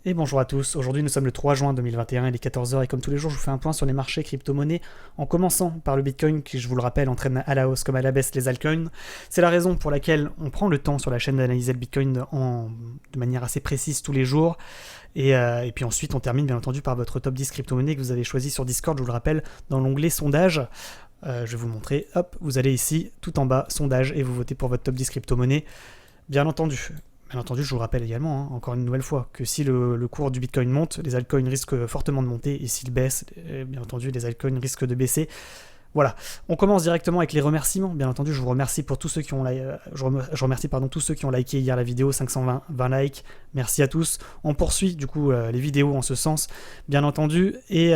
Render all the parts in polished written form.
Et bonjour à tous, aujourd'hui nous sommes le 3 juin 2021, il est 14 h et comme tous les jours je vous fais un point sur les marchés crypto-monnaies en commençant par le Bitcoin qui je vous le rappelle entraîne à la hausse comme à la baisse les altcoins. C'est la raison pour laquelle on prend le temps sur la chaîne d'analyser le Bitcoin de manière assez précise tous les jours et puis ensuite on termine bien entendu par votre top 10 crypto-monnaies que vous avez choisi sur Discord, je vous le rappelle, dans l'onglet sondage. Je vais vous le montrer, hop, vous allez ici tout en bas, sondage et vous votez pour votre top 10 crypto-monnaies. Bien entendu, je vous rappelle également, encore une nouvelle fois, que si le cours du Bitcoin monte, les altcoins risquent fortement de monter, et s'il baisse, bien entendu, les altcoins risquent de baisser. Voilà, on commence directement avec les remerciements. Bien entendu, je vous remercie pour tous ceux qui ont je remercie tous ceux qui ont liké hier la vidéo, 520 likes. Merci à tous. On poursuit du coup les vidéos en ce sens, bien entendu, et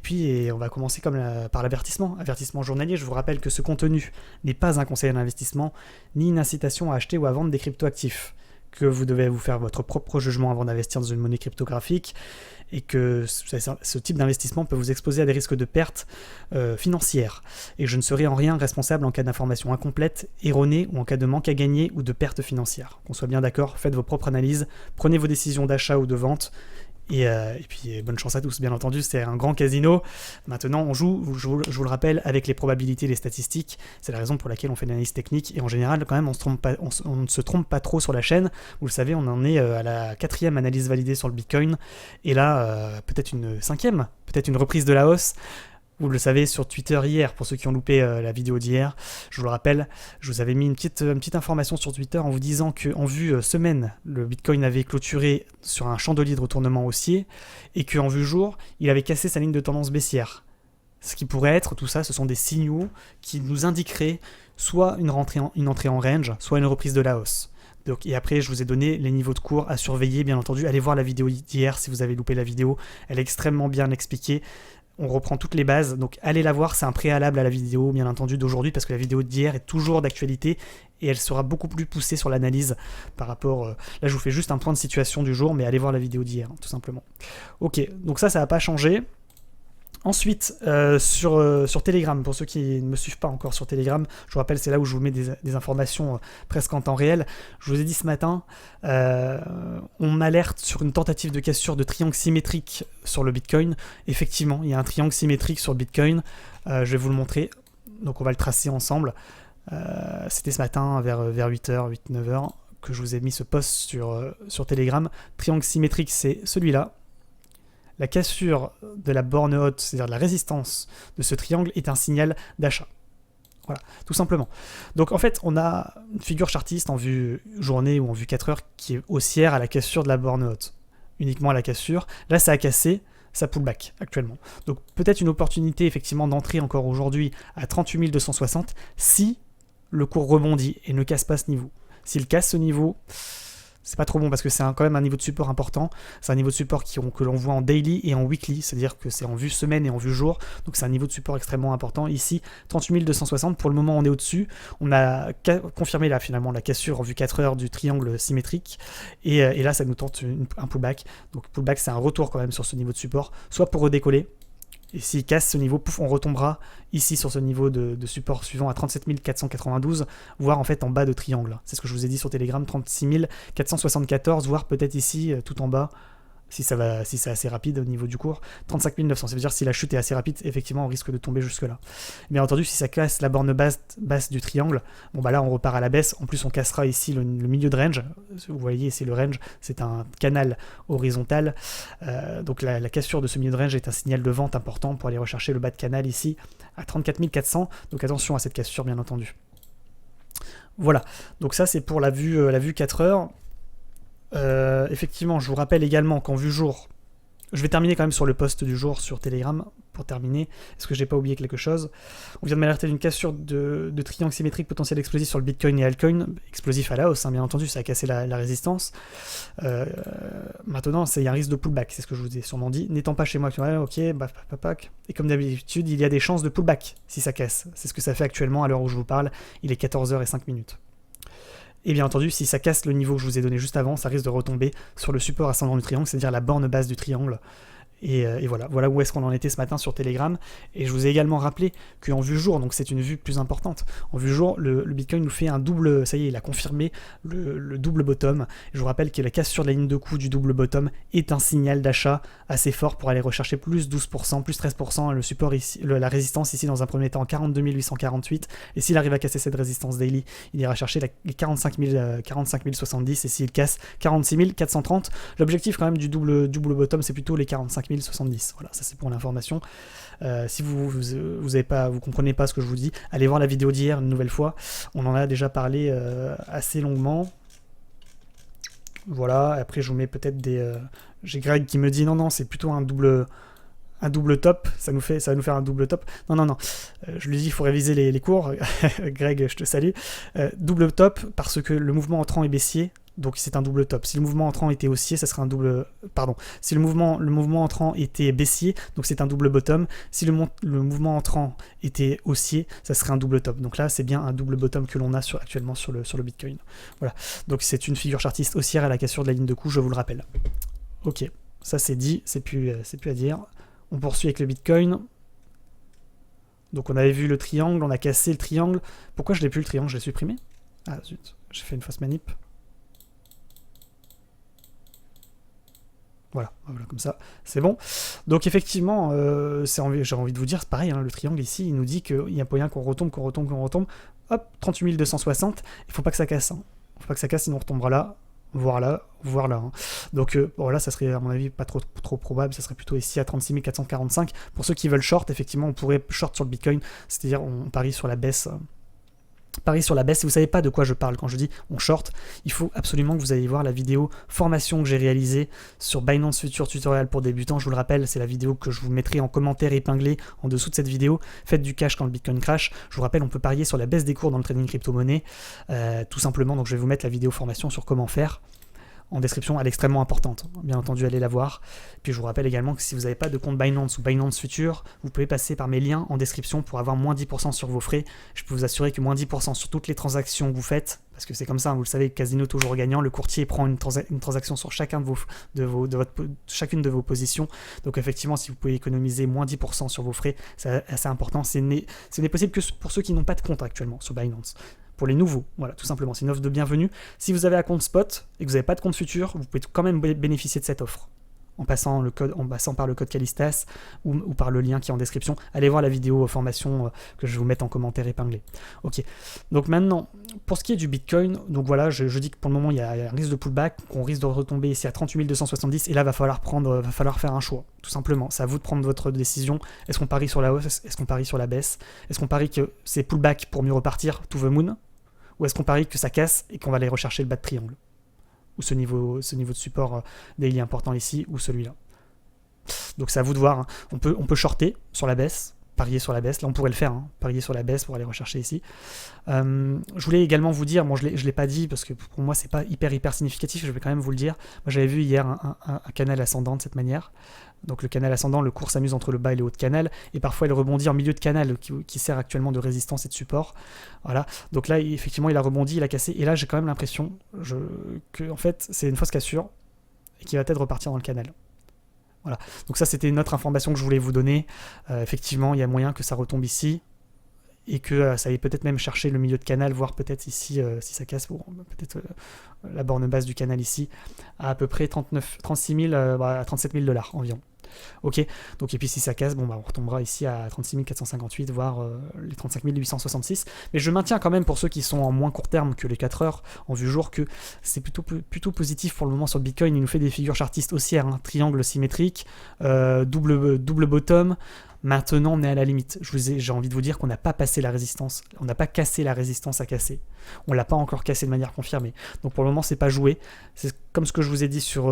puis on va commencer par l'avertissement. Avertissement journalier. Je vous rappelle que ce contenu n'est pas un conseil d'investissement, ni une incitation à acheter ou à vendre des cryptoactifs. Que vous devez vous faire votre propre jugement avant d'investir dans une monnaie cryptographique et que ce type d'investissement peut vous exposer à des risques de pertes financières. Et je ne serai en rien responsable en cas d'information incomplète, erronée ou en cas de manque à gagner ou de perte financière. Qu'on soit bien d'accord, faites vos propres analyses, prenez vos décisions d'achat ou de vente. Et puis bonne chance à tous, bien entendu, c'est un grand casino. Maintenant, on joue, je vous le rappelle, avec les probabilités et les statistiques. C'est la raison pour laquelle on fait de l'analyse technique. Et en général, quand même, on ne se trompe pas trop sur la chaîne. Vous le savez, on en est à la 4e analyse validée sur le Bitcoin. Et là, peut-être une 5e, peut-être une reprise de la hausse. Vous le savez sur Twitter hier, pour ceux qui ont loupé la vidéo d'hier, je vous le rappelle, je vous avais mis une petite information sur Twitter en vous disant qu'en vue semaine, le Bitcoin avait clôturé sur un chandelier de retournement haussier et qu'en vue jour, il avait cassé sa ligne de tendance baissière. Ce qui pourrait être, tout ça, ce sont des signaux qui nous indiqueraient soit une entrée en range, soit une reprise de la hausse. Donc, et après, je vous ai donné les niveaux de cours à surveiller, bien entendu. Allez voir la vidéo d'hier si vous avez loupé la vidéo, elle est extrêmement bien expliquée. On reprend toutes les bases, donc allez la voir, c'est un préalable à la vidéo bien entendu d'aujourd'hui parce que la vidéo d'hier est toujours d'actualité et elle sera beaucoup plus poussée sur l'analyse par rapport... là je vous fais juste un point de situation du jour, mais allez voir la vidéo d'hier, tout simplement. Ok, donc ça n'a pas changé. Ensuite, sur Telegram, pour ceux qui ne me suivent pas encore sur Telegram, je vous rappelle, c'est là où je vous mets des informations presque en temps réel. Je vous ai dit ce matin, on m'alerte sur une tentative de cassure de triangle symétrique sur le Bitcoin. Effectivement, il y a un triangle symétrique sur le Bitcoin. Je vais vous le montrer. Donc on va le tracer ensemble. C'était ce matin vers 8h, 9h que je vous ai mis ce post sur Telegram. Triangle symétrique, c'est celui-là. La cassure de la borne haute, c'est-à-dire de la résistance de ce triangle, est un signal d'achat. Voilà, tout simplement. Donc en fait, on a une figure chartiste en vue journée ou en vue 4 heures qui est haussière à la cassure de la borne haute. Uniquement à la cassure. Là, ça a cassé, ça pullback actuellement. Donc peut-être une opportunité effectivement d'entrer encore aujourd'hui à 38 260 si le cours rebondit et ne casse pas ce niveau. S'il casse ce niveau... c'est pas trop bon parce que c'est quand même un niveau de support important. C'est un niveau de support que l'on voit en daily et en weekly, c'est-à-dire que c'est en vue semaine et en vue jour. Donc c'est un niveau de support extrêmement important. Ici, 38 260, pour le moment on est au-dessus. On a confirmé là finalement la cassure en vue 4 heures du triangle symétrique. Et là ça nous tente un pullback. Donc pullback c'est un retour quand même sur ce niveau de support, soit pour redécoller. Et s'il casse ce niveau, pouf, on retombera ici sur ce niveau de support suivant à 37 492, voire en fait en bas de triangle. C'est ce que je vous ai dit sur Telegram, 36 474, voire peut-être ici, tout en bas, si c'est assez rapide au niveau du cours, 35 900. Ça veut dire que si la chute est assez rapide, effectivement, on risque de tomber jusque-là. Bien entendu, si ça casse la borne basse du triangle, bon bah là, on repart à la baisse. En plus, on cassera ici le milieu de range. Vous voyez, c'est le range, c'est un canal horizontal. Donc la cassure de ce milieu de range est un signal de vente important pour aller rechercher le bas de canal ici à 34 400. Donc attention à cette cassure, bien entendu. Voilà. Donc ça, c'est pour la vue 4 heures. Effectivement, je vous rappelle également qu'en vue jour, je vais terminer quand même sur le post du jour sur Telegram pour terminer. Est-ce que j'ai pas oublié quelque chose? On vient de m'alerter d'une cassure de triangle symétrique potentiel explosif sur le Bitcoin et altcoin, explosif à la hausse, hein, bien entendu, ça a cassé la résistance. Maintenant, il y a un risque de pullback, c'est ce que je vous ai sûrement dit. N'étant pas chez moi actuellement, ok, et comme d'habitude, il y a des chances de pullback si ça casse. C'est ce que ça fait actuellement à l'heure où je vous parle. Il est 14h05. Et bien entendu, si ça casse le niveau que je vous ai donné juste avant, ça risque de retomber sur le support ascendant du triangle, c'est-à-dire la borne basse du triangle. Et voilà où est-ce qu'on en était ce matin sur Telegram. Et je vous ai également rappelé qu'en vue jour, donc c'est une vue plus importante, en vue jour, le Bitcoin nous fait un double, ça y est, il a confirmé le double bottom. Je vous rappelle que la cassure de la ligne de coup du double bottom est un signal d'achat assez fort pour aller rechercher plus 12%, plus 13%, le support ici, la résistance ici dans un premier temps 42 848, et s'il arrive à casser cette résistance daily, il ira chercher les 45 070, et s'il casse 46 430, l'objectif quand même du double bottom c'est plutôt les 45 070, voilà, ça c'est pour l'information. Si vous comprenez pas ce que je vous dis, allez voir la vidéo d'hier une nouvelle fois, on en a déjà parlé assez longuement. Voilà, après je vous mets peut-être des... j'ai Greg qui me dit non, c'est plutôt un double top, ça va nous faire un double top. Non, je lui dis il faut réviser les cours, Greg, je te salue. Double top parce que le mouvement entrant est baissier, donc c'est un double top. Si le mouvement entrant était haussier, ça serait un double... Pardon, si le mouvement entrant était baissier, donc c'est un double bottom. Si le mouvement entrant était haussier, ça serait un double top. Donc là, c'est bien un double bottom que l'on a actuellement sur le Bitcoin. Voilà, donc c'est une figure chartiste haussière à la cassure de la ligne de coup, je vous le rappelle. Ok, ça c'est dit, c'est plus à dire. On poursuit avec le Bitcoin. Donc on avait vu le triangle, on a cassé le triangle. Pourquoi je l'ai plus le triangle? Je l'ai supprimé? Ah zut, j'ai fait une fausse manip. Voilà, comme ça, c'est bon. Donc effectivement, j'ai envie de vous dire, c'est pareil, hein, le triangle ici, il nous dit qu'il y a moyen qu'on retombe. Hop, 38 260, il faut pas que ça casse. Hein. Il faut pas que ça casse, sinon on retombera là, voire là. Hein. Donc là, ça serait à mon avis pas trop probable, ça serait plutôt ici à 36 445. Pour ceux qui veulent short, effectivement, on pourrait short sur le Bitcoin, c'est-à-dire on parie sur la baisse. Si vous savez pas de quoi je parle quand je dis on short, il faut absolument que vous ayez voir la vidéo formation que j'ai réalisée sur Binance Future Tutorial pour débutants. Je vous le rappelle, c'est la vidéo que je vous mettrai en commentaire épinglé en dessous de cette vidéo. Faites du cash quand le Bitcoin crash. Je vous rappelle, on peut parier sur la baisse des cours dans le trading crypto-monnaie, tout simplement. Donc je vais vous mettre la vidéo formation sur comment faire en description, elle est extrêmement importante. Bien entendu, allez la voir. Puis je vous rappelle également que si vous n'avez pas de compte Binance ou Binance Future, vous pouvez passer par mes liens en description pour avoir moins 10% sur vos frais. Je peux vous assurer que moins 10% sur toutes les transactions que vous faites, parce que c'est comme ça, vous le savez, casino toujours gagnant, le courtier prend une transaction sur chacune de vos positions. Donc effectivement, si vous pouvez économiser moins 10% sur vos frais, c'est assez important. Ce n'est possible que pour ceux qui n'ont pas de compte actuellement sur Binance. Pour les nouveaux, voilà, tout simplement, c'est une offre de bienvenue. Si vous avez un compte spot et que vous n'avez pas de compte futur, vous pouvez quand même bénéficier de cette offre en passant par le code Calistas ou par le lien qui est en description. Allez voir la vidéo formation que je vais vous mettre en commentaire épinglé. Ok, donc maintenant, pour ce qui est du Bitcoin, donc voilà, je dis que pour le moment, il y a un risque de pullback, qu'on risque de retomber ici à 38 270, et là, va falloir faire un choix, tout simplement. C'est à vous de prendre votre décision. Est-ce qu'on parie sur la hausse? Est-ce qu'on parie sur la baisse? Est-ce qu'on parie que c'est pullback pour mieux repartir, to the moon? Ou est-ce qu'on parie que ça casse et qu'on va aller rechercher le bas de triangle? Ou ce niveau de support daily important ici, ou celui-là. Donc c'est à vous de voir. Hein. On peut shorter sur la baisse, parier sur la baisse. Là, on pourrait le faire, hein, parier sur la baisse pour aller rechercher ici. Je voulais également vous dire, je l'ai pas dit parce que pour moi, c'est pas hyper significatif, je vais quand même vous le dire. Moi, j'avais vu hier un canal ascendant de cette manière. Donc le canal ascendant, le cours s'amuse entre le bas et le haut de canal, et parfois il rebondit en milieu de canal qui sert actuellement de résistance et de support. Voilà. Donc là, effectivement, il a rebondi, il a cassé, et là j'ai quand même l'impression que en fait c'est une fausse cassure et qu'il va peut-être repartir dans le canal. Voilà. Donc ça, c'était une autre information que je voulais vous donner. Effectivement, il y a moyen que ça retombe ici et que ça aille peut-être même chercher le milieu de canal, voire peut-être ici, si ça casse, peut-être la borne basse du canal ici, à peu près 37 000 $ environ. Ok, donc et puis si ça casse, on retombera ici à 36 458, voire les 35 866. Mais je maintiens quand même pour ceux qui sont en moins court terme que les 4 heures en vue jour que c'est plutôt positif pour le moment sur le Bitcoin. Il nous fait des figures chartistes haussières, hein, triangle symétrique, double bottom. Maintenant, on est à la limite. J'ai envie de vous dire qu'on n'a pas passé la résistance. On n'a pas cassé la résistance à casser. On ne l'a pas encore cassé de manière confirmée. Donc pour le moment, c'est pas joué. C'est comme ce que je vous ai dit sur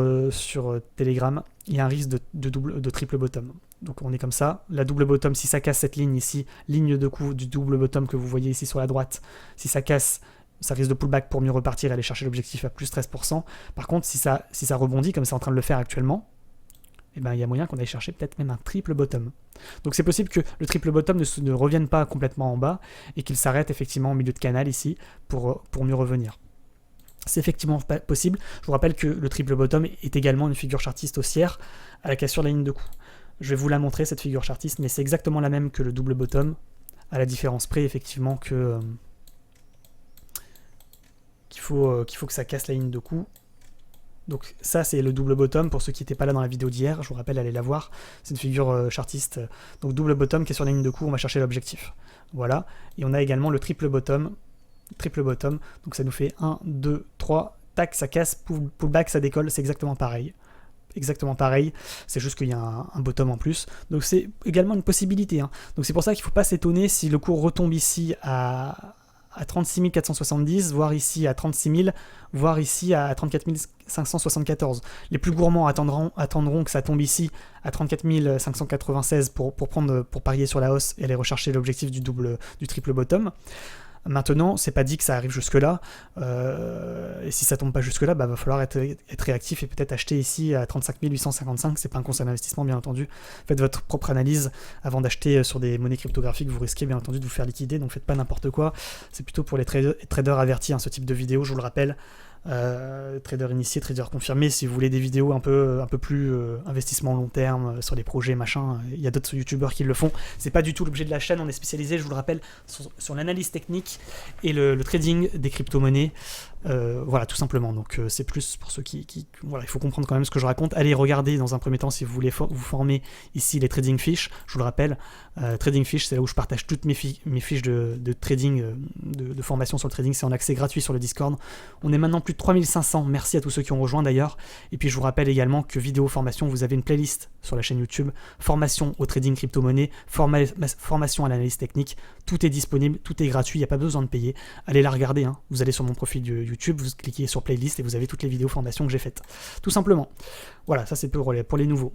Telegram. Il y a un risque de triple bottom. Donc on est comme ça. La double bottom, si ça casse cette ligne ici, ligne de coup du double bottom que vous voyez ici sur la droite, si ça casse, ça risque de pullback pour mieux repartir et aller chercher l'objectif à plus 13%. Par contre, si ça rebondit comme c'est en train de le faire actuellement, il y a moyen qu'on aille chercher peut-être même un triple bottom. Donc c'est possible que le triple bottom ne revienne pas complètement en bas et qu'il s'arrête effectivement au milieu de canal ici pour mieux revenir. C'est effectivement possible. Je vous rappelle que le triple bottom est également une figure chartiste haussière à la cassure de la ligne de coup. Je vais vous la montrer, cette figure chartiste, mais c'est exactement la même que le double bottom, à la différence près, effectivement, qu'il faut que ça casse la ligne de coup. Donc ça, c'est le double bottom, pour ceux qui n'étaient pas là dans la vidéo d'hier, je vous rappelle, allez la voir. C'est une figure chartiste, donc double bottom qui est sur la ligne de coup, on va chercher l'objectif. Voilà, et on a également le triple bottom, donc ça nous fait 1, 2, 3, tac, ça casse, pullback, ça décolle, c'est exactement pareil. Exactement pareil, c'est juste qu'il y a un bottom en plus, donc c'est également une possibilité, hein. Donc c'est pour ça qu'il ne faut pas s'étonner si le cours retombe ici à 36 470, voire ici à 36 000, voire ici à 34 574. Les plus gourmands attendront que ça tombe ici à 34 596 pour parier sur la hausse et aller rechercher l'objectif du triple bottom. Maintenant, c'est pas dit que ça arrive jusque-là, et si ça tombe pas jusque-là, va falloir être réactif et peut-être acheter ici à 35 855, c'est pas un conseil d'investissement bien entendu, faites votre propre analyse avant d'acheter sur des monnaies cryptographiques, vous risquez bien entendu de vous faire liquider, donc faites pas n'importe quoi, c'est plutôt pour les traders avertis, hein, ce type de vidéo, je vous le rappelle. Trader initié, trader confirmé, si vous voulez des vidéos un peu plus investissement long terme sur les projets machin, il y a d'autres youtubeurs qui le font, c'est pas du tout l'objet de la chaîne, on est spécialisé, je vous le rappelle, sur l'analyse technique et le trading des crypto-monnaies, voilà tout simplement, donc c'est plus pour ceux voilà, il faut comprendre quand même ce que je raconte. Allez regarder dans un premier temps si vous voulez vous former ici les trading fish, je vous le rappelle, trading fish c'est là où je partage toutes mes fiches de trading, de formation sur le trading, c'est en accès gratuit sur le Discord. On est maintenant plus de 3500, merci à tous ceux qui ont rejoint d'ailleurs, et puis je vous rappelle également que vidéo formation, vous avez une playlist sur la chaîne YouTube, formation au trading crypto-monnaie, formation à l'analyse technique, tout est disponible, tout est gratuit, il n'y a pas besoin de payer, allez la regarder, hein. Vous allez sur mon profil YouTube, vous cliquez sur playlist et vous avez toutes les vidéos formation que j'ai faites, tout simplement. Voilà, ça c'est pour les nouveaux.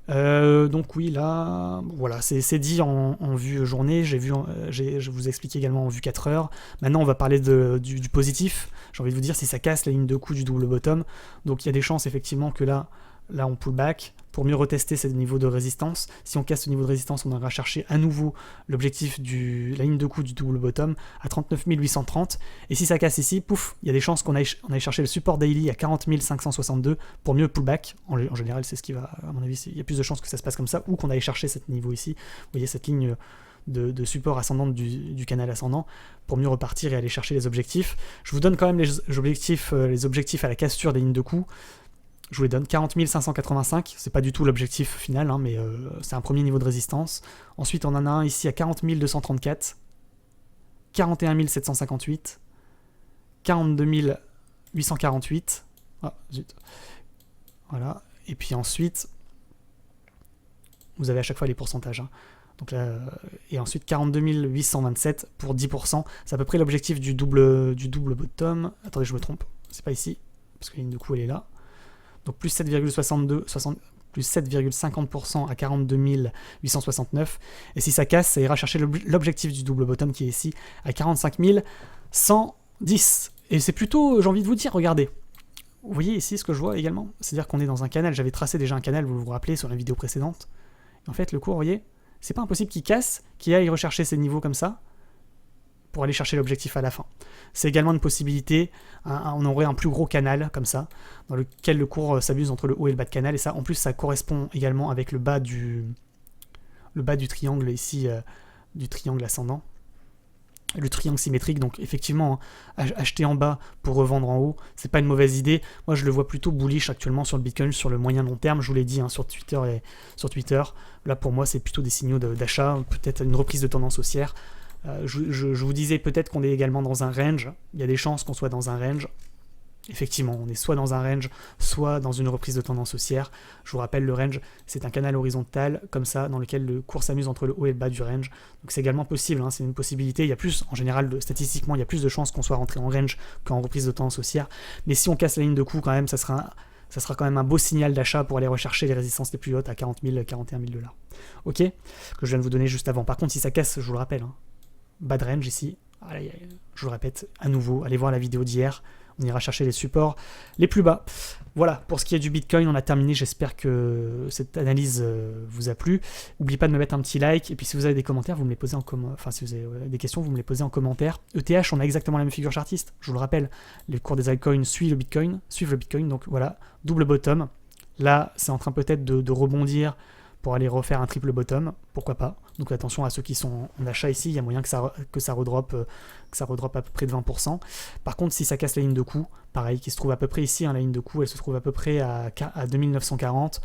Donc oui, là, voilà, c'est dit en vue journée, je vous explique également en vue 4 heures. Maintenant, on va parler du positif. J'ai envie de vous dire si ça casse la ligne de coup du double bottom. Donc il y a des chances effectivement que là on pull back pour mieux retester ce niveau de résistance. Si on casse ce niveau de résistance, on ira chercher à nouveau l'objectif de la ligne de coup du double bottom à 39 830. Et si ça casse ici, pouf, il y a des chances qu'on aille chercher le support daily à 40 562 pour mieux pullback. En général, c'est ce qui va, à mon avis, il y a plus de chances que ça se passe comme ça, ou qu'on aille chercher ce niveau ici. Vous voyez cette ligne de support ascendante du canal ascendant pour mieux repartir et aller chercher les objectifs. Je vous donne quand même les objectifs à la cassure des lignes de coup. Je vous les donne, 40 585, c'est pas du tout l'objectif final, hein, mais c'est un premier niveau de résistance. Ensuite, on en a un ici à 40 234, 41 758, 42 848, ah, zut. Voilà, et puis ensuite, vous avez à chaque fois les pourcentages, hein. Donc là, et ensuite 42 827 pour 10%, c'est à peu près l'objectif du double bottom. Attendez, je me trompe, c'est pas ici, parce que la ligne de coup elle est là. Donc plus 7,52, plus 7,50% à 42 869. Et si ça casse, ça ira chercher l'objectif du double bottom qui est ici à 45 110. Et c'est plutôt, j'ai envie de vous dire, regardez. Vous voyez ici ce que je vois également, c'est-à-dire qu'on est dans un canal, j'avais tracé déjà un canal, vous vous rappelez, sur la vidéo précédente. En fait, le cours, vous voyez, c'est pas impossible qu'il casse, qu'il aille rechercher ces niveaux comme ça, pour aller chercher l'objectif à la fin. C'est également une possibilité, on aurait un plus gros canal comme ça, dans lequel le cours s'abuse entre le haut et le bas de canal, et ça, en plus, ça correspond également avec le bas du triangle ici, du triangle ascendant, le triangle symétrique. Donc effectivement, acheter en bas pour revendre en haut, c'est pas une mauvaise idée. Moi, je le vois plutôt bullish actuellement sur le Bitcoin, sur le moyen long terme. Je vous l'ai dit, hein, sur Twitter. Là, pour moi, c'est plutôt des signaux d'achat, peut-être une reprise de tendance haussière. Je vous disais peut-être qu'on est également dans un range. Il y a des chances qu'on soit dans un range. Effectivement, on est soit dans un range, soit dans une reprise de tendance haussière. Je vous rappelle, le range, c'est un canal horizontal, comme ça, dans lequel le cours s'amuse entre le haut et le bas du range. Donc c'est également possible, hein, c'est une possibilité. Il y a plus, en général, statistiquement, il y a plus de chances qu'on soit rentré en range qu'en reprise de tendance haussière. Mais si on casse la ligne de coup, quand même, ça sera quand même un beau signal d'achat pour aller rechercher les résistances les plus hautes à 40 000, 41 000 $. Ok, que je viens de vous donner juste avant. Par contre, si ça casse, je vous le rappelle, hein, bas de range ici. Allez, je vous le répète à nouveau, allez voir la vidéo d'hier. On ira chercher les supports les plus bas. Voilà, pour ce qui est du Bitcoin, on a terminé. J'espère que cette analyse vous a plu. N'oubliez pas de me mettre un petit like. Et puis si vous avez des commentaires, vous me les posez en commentaire. Enfin, si vous avez des questions, vous me les posez en commentaire. ETH, on a exactement la même figure chartiste. Je vous le rappelle, les cours des altcoins suivent le Bitcoin. Donc voilà, double bottom. Là, c'est en train peut-être de rebondir pour aller refaire un triple bottom, pourquoi pas. Donc attention à ceux qui sont en achat ici, il y a moyen que ça redrop à peu près de 20%. Par contre, si ça casse la ligne de coup, pareil, qui se trouve à peu près ici, hein, la ligne de coup, elle se trouve à peu près à 2940,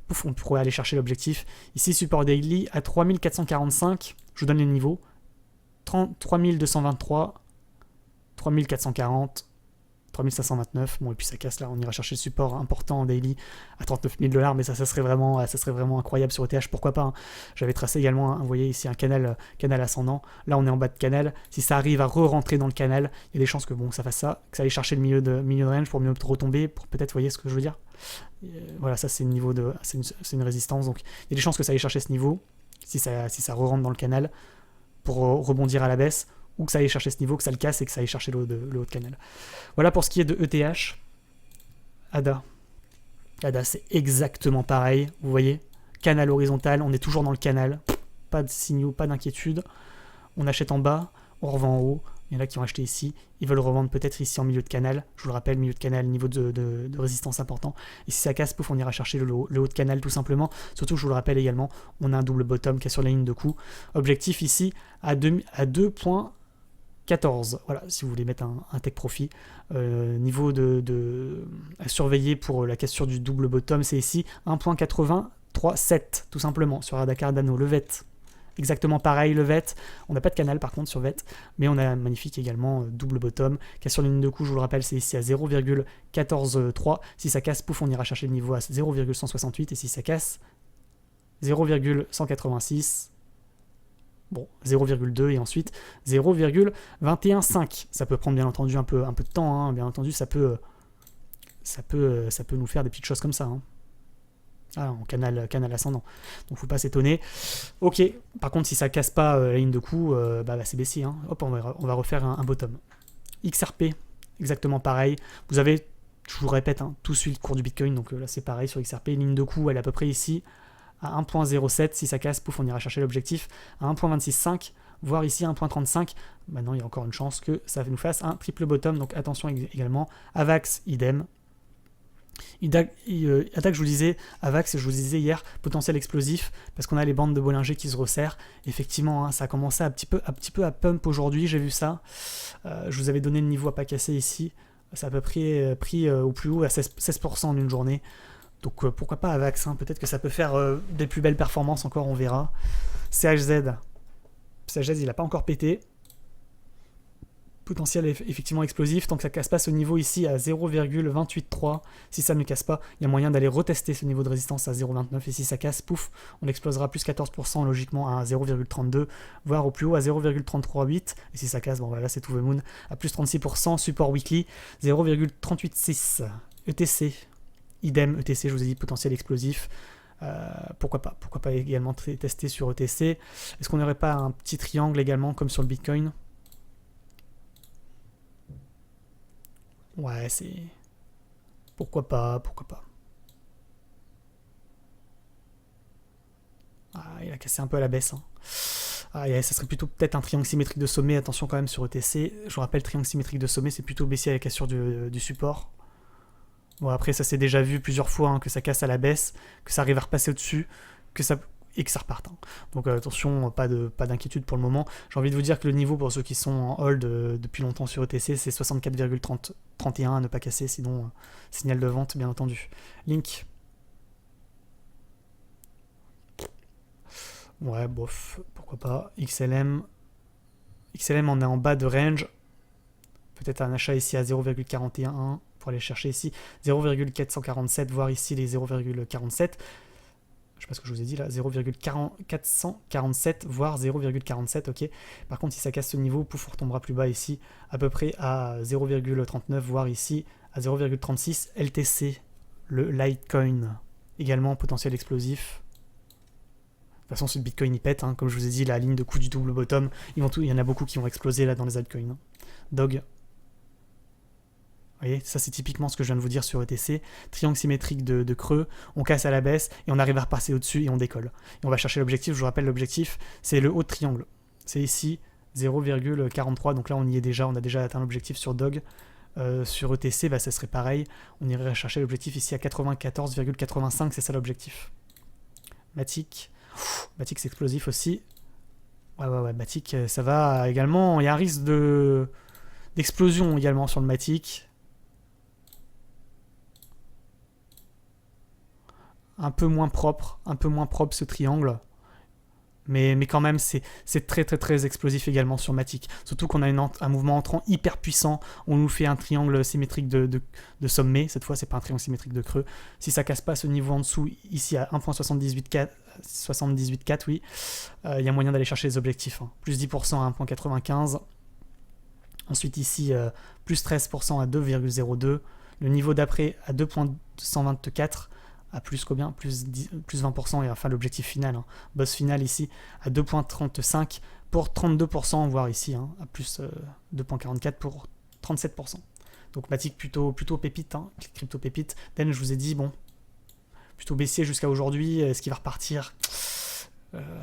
pouf, on pourrait aller chercher l'objectif. Ici, support daily à 3445, je vous donne les niveaux, 3223, 3440, 3529, bon et puis ça casse là, on ira chercher le support important en daily à 39 000 $, mais ça serait vraiment incroyable sur ETH, pourquoi pas, hein. J'avais tracé également, vous voyez ici un canal ascendant, là on est en bas de canal, si ça arrive à re-rentrer dans le canal, il y a des chances que bon ça fasse ça, que ça aille chercher le milieu de range pour mieux retomber, pour peut-être, vous voyez ce que je veux dire, voilà, ça c'est c'est une résistance, donc il y a des chances que ça aille chercher ce niveau, si ça re-rentre dans le canal, pour rebondir à la baisse, ou que ça aille chercher ce niveau, que ça le casse et que ça aille chercher le haut de canal. Voilà pour ce qui est de ETH. ADA, c'est exactement pareil, vous voyez, canal horizontal, on est toujours dans le canal, pas de signaux, pas d'inquiétude, on achète en bas, on revend en haut, il y en a qui ont acheté ici, ils veulent revendre peut-être ici en milieu de canal, je vous le rappelle, milieu de canal, niveau de résistance important, et si ça casse, pouf, on ira chercher le haut de canal tout simplement, surtout je vous le rappelle également, on a un double bottom qui est sur la ligne de coup, objectif ici à 2,14, voilà, si vous voulez mettre un take profit, niveau à surveiller pour la cassure du double bottom, c'est ici 1.837 tout simplement sur ADA Cardano, le VET. Exactement pareil, le VET, on n'a pas de canal par contre sur VET, mais on a un magnifique également double bottom, cassure de ligne de coup, je vous le rappelle, c'est ici à 0,143, si ça casse, pouf, on ira chercher le niveau à 0,168, et si ça casse, 0,186, bon, 0,2 et ensuite 0,215. Ça peut prendre bien entendu un peu de temps, hein. Bien entendu ça peut nous faire des petites choses comme ça, hein. Ah, en canal ascendant. Donc faut pas s'étonner. Ok, par contre si ça casse pas la ligne de coup, c'est baissier, hein. Hop, on va refaire un bottom. XRP, exactement pareil. Vous avez, je vous le répète, hein, tout suit le cours du Bitcoin, donc là c'est pareil sur XRP. Ligne de coup, elle est à peu près ici, à 1.07, si ça casse, pouf, on ira chercher l'objectif à 1.265, voire ici 1.35. Maintenant, il y a encore une chance que ça nous fasse un triple bottom, donc attention également. AVAX, idem. Attaque, je vous disais, AVAX, je vous disais hier, potentiel explosif, parce qu'on a les bandes de Bollinger qui se resserrent. Effectivement, hein, ça a commencé un petit peu à pump aujourd'hui, j'ai vu ça. Je vous avais donné le niveau à pas casser ici. Ça a à peu près pris au plus haut à 16% en une journée. Donc pourquoi pas AVAX, hein, peut-être que ça peut faire des plus belles performances encore, on verra. CHZ, il n'a pas encore pété. Potentiel effectivement explosif, tant que ça ne casse pas ce niveau ici à 0,283, si ça ne casse pas, il y a moyen d'aller retester ce niveau de résistance à 0,29, et si ça casse, pouf, on explosera plus 14% logiquement à 0,32, voire au plus haut à 0,338, et si ça casse, bon voilà, c'est tout the moon, à plus 36%, support weekly, 0,386, ETC, idem, ETC, je vous ai dit, potentiel explosif, pourquoi pas également tester sur ETC. Est-ce qu'on n'aurait pas un petit triangle également comme sur le Bitcoin? Ouais, c'est... Pourquoi pas. Ah, il a cassé un peu à la baisse, hein. Ah, ça serait plutôt peut-être un triangle symétrique de sommet, attention quand même sur ETC. Je vous rappelle, triangle symétrique de sommet, c'est plutôt baissier à la cassure du support. Bon, après, ça s'est déjà vu plusieurs fois, hein, que ça casse à la baisse, que ça arrive à repasser au-dessus, et que ça reparte, hein. Donc attention, pas d'inquiétude pour le moment. J'ai envie de vous dire que le niveau pour ceux qui sont en hold depuis longtemps sur ETC, c'est 64,31 à ne pas casser, sinon signal de vente bien entendu. Link. Ouais, bof, pourquoi pas. XLM on est en bas de range. Peut-être un achat ici à 0,41 pour aller chercher ici 0,447, voire ici les 0,47. Je sais pas ce que je vous ai dit là, 0,447, voire 0,47, ok. Par contre, si ça casse ce niveau, pouf, on retombera plus bas ici, à peu près à 0,39, voire ici à 0,36. LTC, le Litecoin, également potentiel explosif. De toute façon, ce Bitcoin il pète, hein. Comme je vous ai dit, la ligne de coup du double bottom, il y en a beaucoup qui vont exploser là dans les altcoins, hein. Dog. Vous voyez, ça c'est typiquement ce que je viens de vous dire sur ETC. Triangle symétrique de creux, on casse à la baisse et on arrive à repasser au-dessus et on décolle. Et on va chercher l'objectif, je vous rappelle l'objectif, c'est le haut de triangle. C'est ici 0,43, donc là on y est déjà, on a déjà atteint l'objectif sur DOG. Sur ETC, bah, ça serait pareil, on irait chercher l'objectif ici à 94,85, c'est ça l'objectif. Matic, Matic c'est explosif aussi. Ouais, Matic ça va également, il y a un risque d'explosion également sur le Matic. Un peu moins propre ce triangle. Mais quand même, c'est très explosif également sur Matic. Surtout qu'on a un mouvement entrant hyper puissant. On nous fait un triangle symétrique de sommet. Cette fois, c'est pas un triangle symétrique de creux. Si ça casse pas ce niveau en dessous, ici à 1.78,4, oui, il y a moyen d'aller chercher les objectifs. Hein. Plus 10% à 1.95. Ensuite ici, plus 13% à 2,02. Le niveau d'après à 2.124. À plus combien, plus 20% et enfin l'objectif final, hein. Boss final ici à 2.35 pour 32%, voire ici hein, à plus 2.44 pour 37%. Donc Matic plutôt pépite, hein, crypto pépite. Den je vous ai dit bon, plutôt baissier jusqu'à aujourd'hui, est-ce qu'il va repartir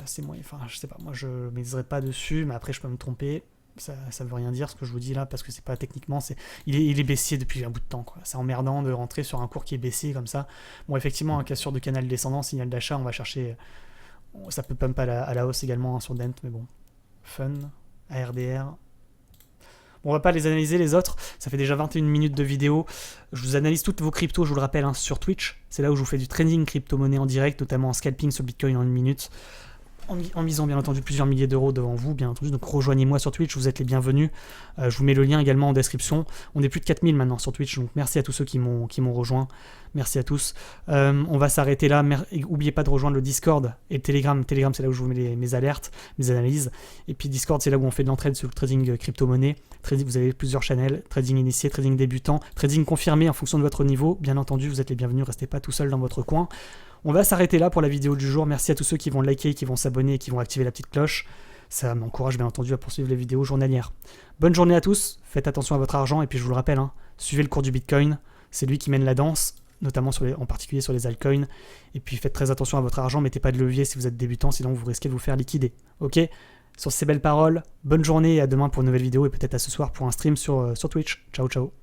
c'est moyen, enfin je sais pas, moi je ne miserai pas dessus, mais après je peux me tromper. Ça veut rien dire ce que je vous dis là parce que c'est pas techniquement, il est baissier depuis un bout de temps quoi. C'est emmerdant de rentrer sur un cours qui est baissier comme ça. Bon effectivement un cassure de canal descendant, signal d'achat, on va chercher, ça peut pump à la hausse également hein, sur Dent, mais bon. Fun, ARDR. Bon, on va pas les analyser les autres, ça fait déjà 21 minutes de vidéo. Je vous analyse toutes vos cryptos, je vous le rappelle hein, sur Twitch. C'est là où je vous fais du trading crypto-monnaie en direct, notamment en scalping sur Bitcoin en 1 minute. En misant bien entendu plusieurs milliers d'euros devant vous, bien entendu, donc rejoignez-moi sur Twitch, vous êtes les bienvenus. Je vous mets le lien également en description. On est plus de 4000 maintenant sur Twitch, donc merci à tous ceux qui m'ont rejoint. Merci à tous. On va s'arrêter là. N'oubliez pas de rejoindre le Discord et le Telegram. Telegram, c'est là où je vous mets mes alertes, mes analyses. Et puis Discord, c'est là où on fait de l'entraide sur le trading crypto-monnaie. Vous avez plusieurs channels, trading initié, trading débutant, trading confirmé en fonction de votre niveau. Bien entendu, vous êtes les bienvenus, restez pas tout seul dans votre coin. On va s'arrêter là pour la vidéo du jour. Merci à tous ceux qui vont liker, qui vont s'abonner et qui vont activer la petite cloche. Ça m'encourage bien entendu à poursuivre les vidéos journalières. Bonne journée à tous, faites attention à votre argent et puis je vous le rappelle, hein, suivez le cours du Bitcoin, c'est lui qui mène la danse, notamment en particulier sur les altcoins. Et puis faites très attention à votre argent, mettez pas de levier si vous êtes débutant, sinon vous risquez de vous faire liquider. Ok ? Sur ces belles paroles, bonne journée et à demain pour une nouvelle vidéo et peut-être à ce soir pour un stream sur Twitch. Ciao ciao.